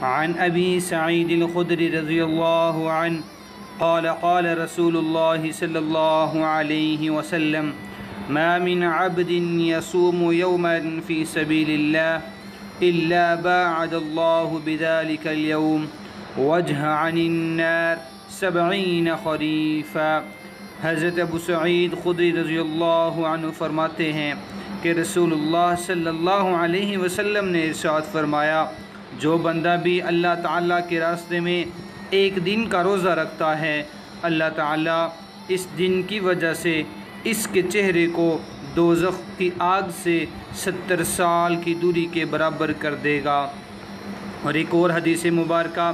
عن أبي سعيد الخدري رضي الله عنه قال قال رسول الله صلى الله عليه وسلم ما من عبد يصوم يوما في سبيل الله إلا باعد الله بذلك اليوم وجه عن النار 70 خريفا۔ حضرت ابو سعید خدری رضی اللہ عنہ فرماتے ہیں کہ رسول اللہ صلی اللہ علیہ وسلم نے ارشاد فرمایا، جو بندہ بھی اللہ تعالیٰ کے راستے میں ایک دن کا روزہ رکھتا ہے، اللہ تعالیٰ اس دن کی وجہ سے اس کے چہرے کو دوزخ کی آگ سے 70 سال کی دوری کے برابر کر دے گا۔ اور ایک اور حدیث مبارکہ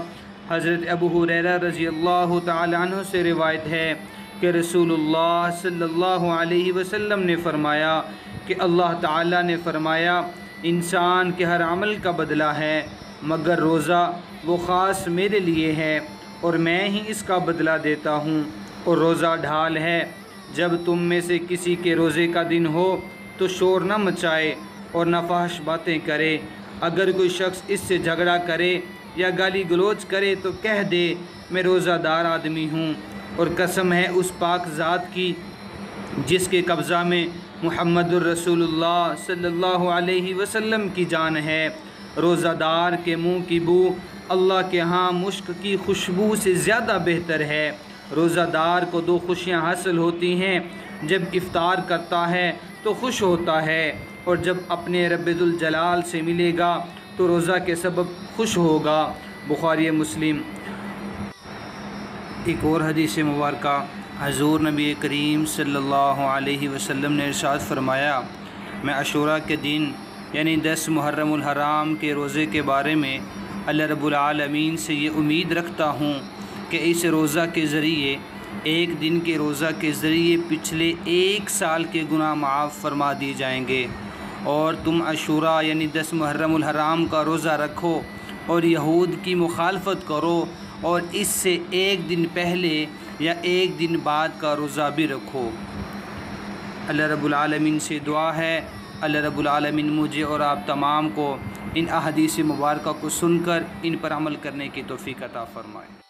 حضرت ابو ہریرہ رضی اللہ تعالی عنہ سے روایت ہے کہ رسول اللہ صلی اللہ علیہ وسلم نے فرمایا کہ اللہ تعالیٰ نے فرمایا، انسان کے ہر عمل کا بدلہ ہے مگر روزہ، وہ خاص میرے لیے ہے اور میں ہی اس کا بدلہ دیتا ہوں، اور روزہ ڈھال ہے۔ جب تم میں سے کسی کے روزے کا دن ہو تو شور نہ مچائے اور نہ فحش باتیں کرے۔ اگر کوئی شخص اس سے جھگڑا کرے یا گالی گلوچ کرے تو کہہ دے میں روزہ دار آدمی ہوں، اور قسم ہے اس پاک ذات کی جس کے قبضہ میں محمد الرسول اللہ صلی اللہ علیہ وسلم کی جان ہے، روزہ دار کے منہ کی بو اللہ کے ہاں مشک کی خوشبو سے زیادہ بہتر ہے۔ روزہ دار کو 2 خوشیاں حاصل ہوتی ہیں، جب افطار کرتا ہے تو خوش ہوتا ہے، اور جب اپنے رب ذوالجلال سے ملے گا تو روزہ کے سبب خوش ہوگا۔ بخاری مسلم۔ ایک اور حدیث مبارکہ حضور نبی کریم صلی اللہ علیہ وسلم نے ارشاد فرمایا، میں عاشوراء کے دن یعنی 10 محرم الحرام کے روزے کے بارے میں اللہ رب العالمین سے یہ امید رکھتا ہوں کہ اس روزہ کے ذریعے، ایک دن کے روزہ کے ذریعے پچھلے 1 سال کے گناہ معاف فرما دی جائیں گے۔ اور تم عاشوراء یعنی 10 محرم الحرام کا روزہ رکھو اور یہود کی مخالفت کرو، اور اس سے 1 دن پہلے یا 1 دن بعد کا روزہ بھی رکھو۔ اللہ رب العالمین سے دعا ہے اللہ رب العالمین مجھے اور آپ تمام کو ان احادیث مبارکہ کو سن کر ان پر عمل کرنے کی توفیق عطا فرمائے۔